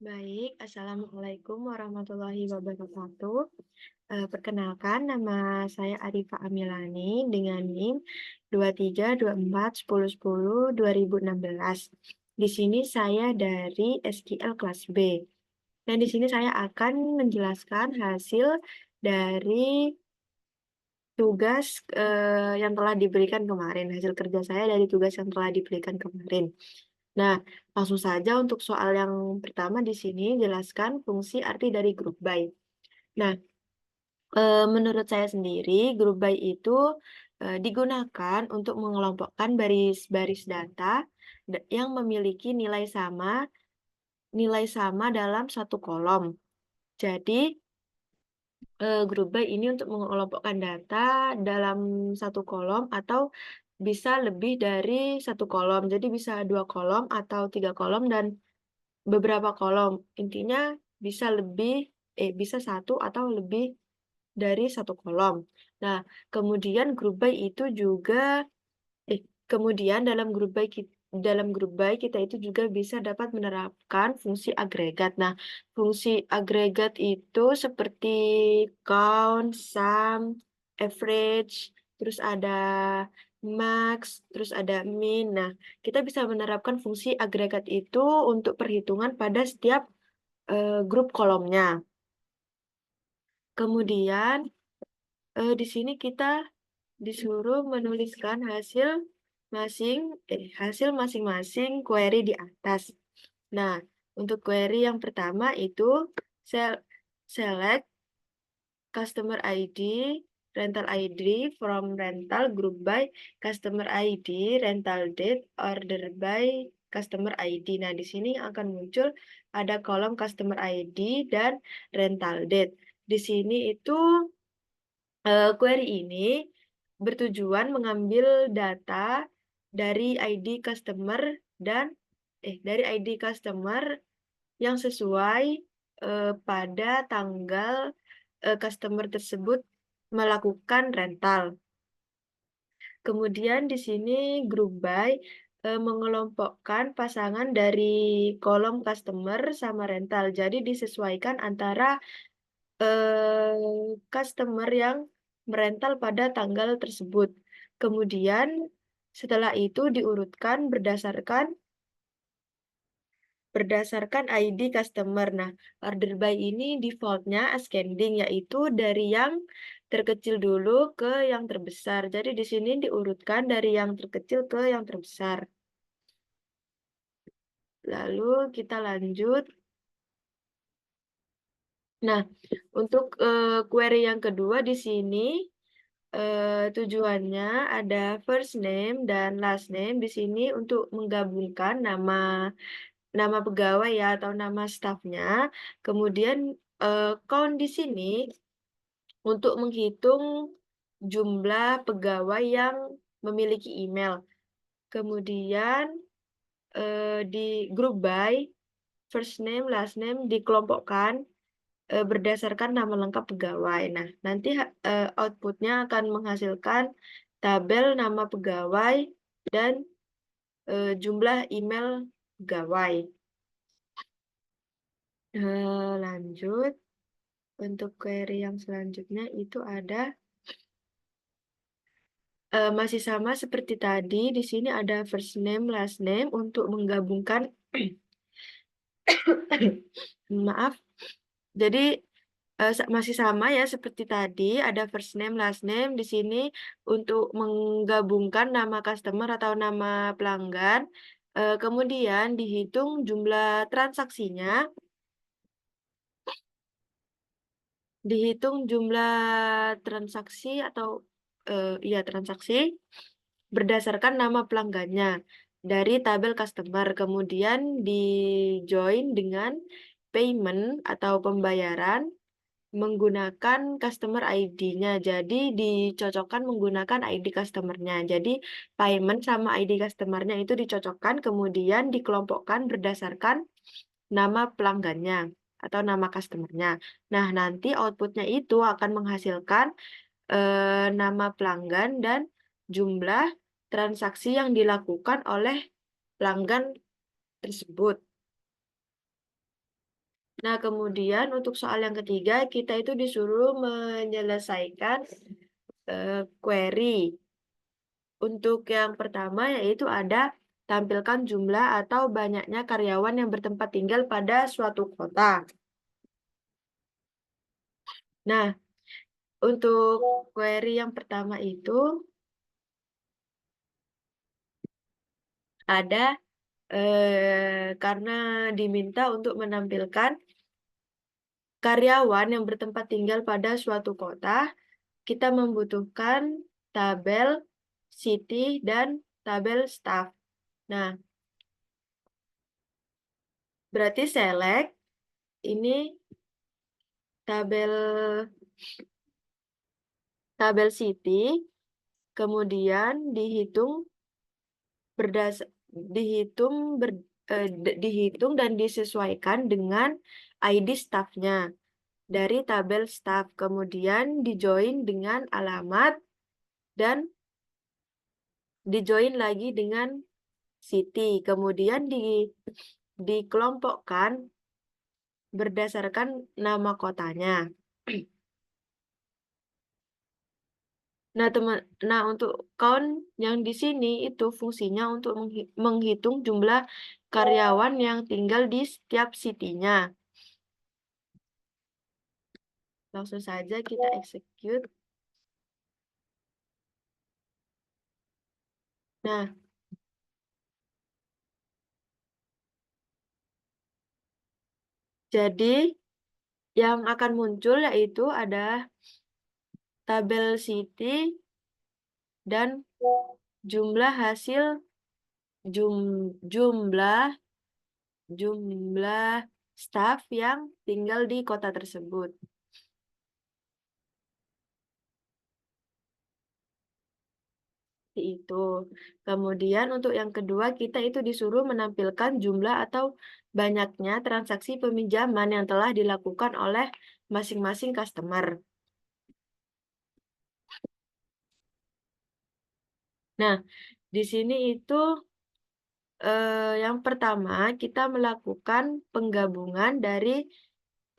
Baik, Assalamualaikum warahmatullahi wabarakatuh. Perkenalkan, nama saya Arifa Amilani dengan NIM 23241010 2016. Di sini saya dari SQL kelas B. Dan di sini saya akan menjelaskan hasil dari tugas yang telah diberikan kemarin, hasil kerja saya dari tugas yang telah diberikan kemarin. Nah, langsung saja untuk soal yang pertama di sini, jelaskan fungsi arti dari group by. Nah, menurut saya sendiri, group by itu digunakan untuk mengelompokkan baris-baris data yang memiliki nilai sama dalam satu kolom. Jadi, group by ini untuk mengelompokkan data dalam satu kolom atau bisa lebih dari satu kolom. Jadi bisa 2 kolom atau 3 kolom dan beberapa kolom. Intinya bisa bisa satu atau lebih dari satu kolom. Nah, kemudian group by itu juga kemudian dalam grup by kita itu juga bisa dapat menerapkan fungsi agregat. Nah, fungsi agregat itu seperti count, sum, average, terus ada max, terus ada min. Nah, kita bisa menerapkan fungsi agregat itu untuk perhitungan pada setiap grup kolomnya. Kemudian di sini kita disuruh menuliskan hasil masing-masing query di atas. Nah, untuk query yang pertama itu select customer ID, rental ID from rental group by customer ID, rental date, order by customer ID. Nah, di sini akan muncul ada kolom customer ID dan rental date. Di sini itu query ini bertujuan mengambil data dari ID customer dan dari ID customer yang sesuai pada tanggal customer tersebut melakukan rental. Kemudian di sini group by mengelompokkan pasangan dari kolom customer sama rental. Jadi disesuaikan antara customer yang merental pada tanggal tersebut. Kemudian setelah itu diurutkan berdasarkan ID customer. Nah, order by ini default-nya ascending, yaitu dari yang terkecil dulu ke yang terbesar. Jadi di sini diurutkan dari yang terkecil ke yang terbesar. Lalu kita lanjut. Nah, untuk query yang kedua di sini tujuannya ada first name dan last name di sini untuk menggabungkan nama pegawai ya atau nama stafnya. Kemudian count di sini untuk menghitung jumlah pegawai yang memiliki email. Kemudian di group by first name, last name dikelompokkan berdasarkan nama lengkap pegawai. Nah, nanti output-nya akan menghasilkan tabel nama pegawai dan jumlah email pegawai. Lanjut, untuk query yang selanjutnya itu ada masih sama seperti tadi, di sini ada first name, last name untuk menggabungkan maaf. Jadi masih sama ya seperti tadi, ada first name, last name di sini untuk menggabungkan nama customer atau nama pelanggan. Kemudian dihitung jumlah transaksinya, dihitung jumlah transaksi atau transaksi berdasarkan nama pelanggannya dari tabel customer. Kemudian di-join dengan payment atau pembayaran menggunakan customer ID-nya. Jadi dicocokkan menggunakan ID customer-nya. Jadi payment sama ID customer-nya itu dicocokkan kemudian dikelompokkan berdasarkan nama pelanggannya atau nama customer-nya. Nah, nanti output-nya itu akan menghasilkan nama pelanggan dan jumlah transaksi yang dilakukan oleh pelanggan tersebut. Nah, kemudian untuk soal yang ketiga, kita itu disuruh menyelesaikan query. Untuk yang pertama yaitu ada tampilkan jumlah atau banyaknya karyawan yang bertempat tinggal pada suatu kota. Nah, untuk query yang pertama itu ada karena diminta untuk menampilkan karyawan yang bertempat tinggal pada suatu kota, kita membutuhkan tabel city dan tabel staff. Nah, berarti select ini tabel tabel city, kemudian dihitung dihitung dan disesuaikan dengan ID staffnya dari tabel staff, kemudian dijoin dengan alamat dan dijoin lagi dengan city, kemudian dikelompokkan berdasarkan nama kotanya. Nah, untuk count yang di sini itu fungsinya untuk menghitung jumlah karyawan yang tinggal di setiap city-nya. Langsung saja kita execute. Nah, jadi yang akan muncul yaitu ada tabel city dan jumlah hasil jumlah jumlah staff yang tinggal di kota tersebut. Itu. Kemudian untuk yang kedua kita itu disuruh menampilkan jumlah atau banyaknya transaksi peminjaman yang telah dilakukan oleh masing-masing customer. Nah, di sini itu yang pertama kita melakukan penggabungan dari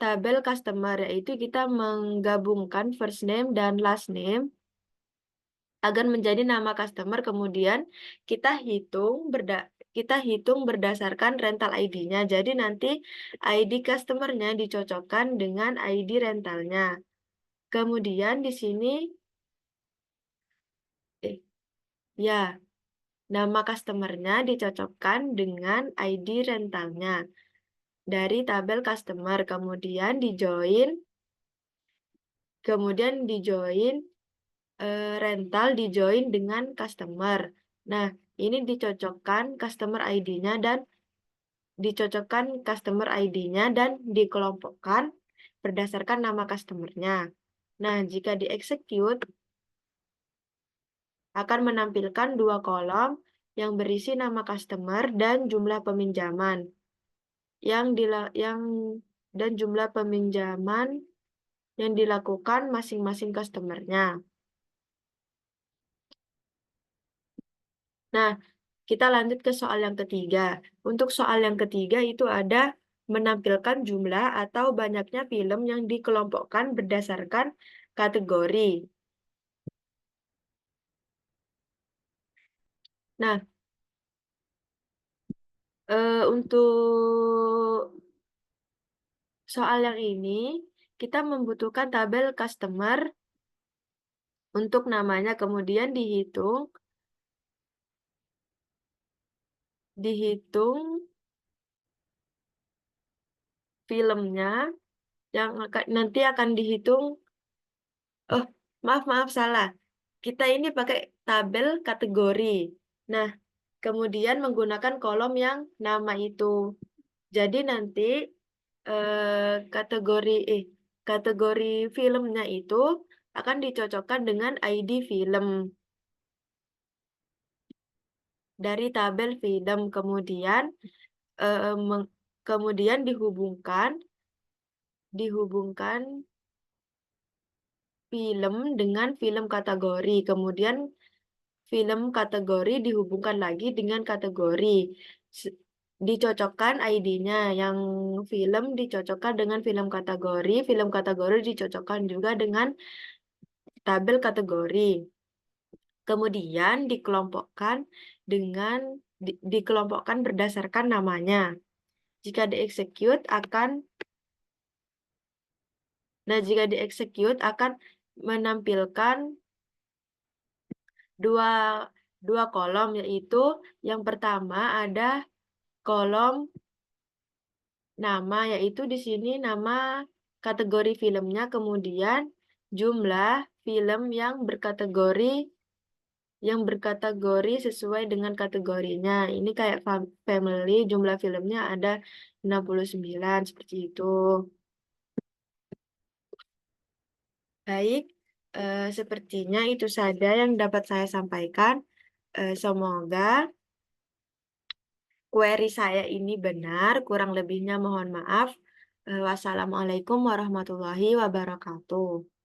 tabel customer, yaitu kita menggabungkan first name dan last name agar menjadi nama customer, kemudian kita hitung berdasarkan rental ID-nya. Jadi nanti ID customer-nya dicocokkan dengan ID rentalnya. Kemudian di sini ya, nama customer-nya dicocokkan dengan ID rentalnya dari tabel customer, kemudian dijoin rental dijoin dengan customer. Nah, ini dicocokkan customer ID-nya dan dikelompokkan berdasarkan nama customer-nya. Nah, jika dieksekut akan menampilkan dua kolom yang berisi nama customer dan jumlah peminjaman dan jumlah peminjaman yang dilakukan masing-masing customer-nya. Nah, kita lanjut ke soal yang ketiga. Untuk soal yang ketiga itu ada menampilkan jumlah atau banyaknya film yang dikelompokkan berdasarkan kategori. Nah, untuk soal yang ini kita membutuhkan tabel customer untuk namanya, kemudian dihitung filmnya yang nanti akan dihitung. Oh, maaf salah. Kita ini pakai tabel kategori. Nah, kemudian menggunakan kolom yang nama itu. Jadi nanti kategori kategori filmnya itu akan dicocokkan dengan ID film dari tabel film, eh, meng- kemudian dihubungkan film dengan film kategori, kemudian film kategori dihubungkan lagi dengan kategori. dicocokkan ID-nya, yang film dicocokkan dengan film kategori dicocokkan juga dengan tabel kategori. Kemudian dikelompokkan dengan dikelompokkan berdasarkan namanya. Jika dieksekut akan jika dieksekut akan menampilkan dua dua kolom, yaitu yang pertama ada kolom nama, yaitu di sini nama kategori filmnya, kemudian jumlah film yang berkategori sesuai dengan kategorinya. Ini kayak family, jumlah filmnya ada 69 seperti itu. Baik, sepertinya itu saja yang dapat saya sampaikan. Semoga query saya ini benar, kurang lebihnya mohon maaf. Wassalamualaikum warahmatullahi wabarakatuh.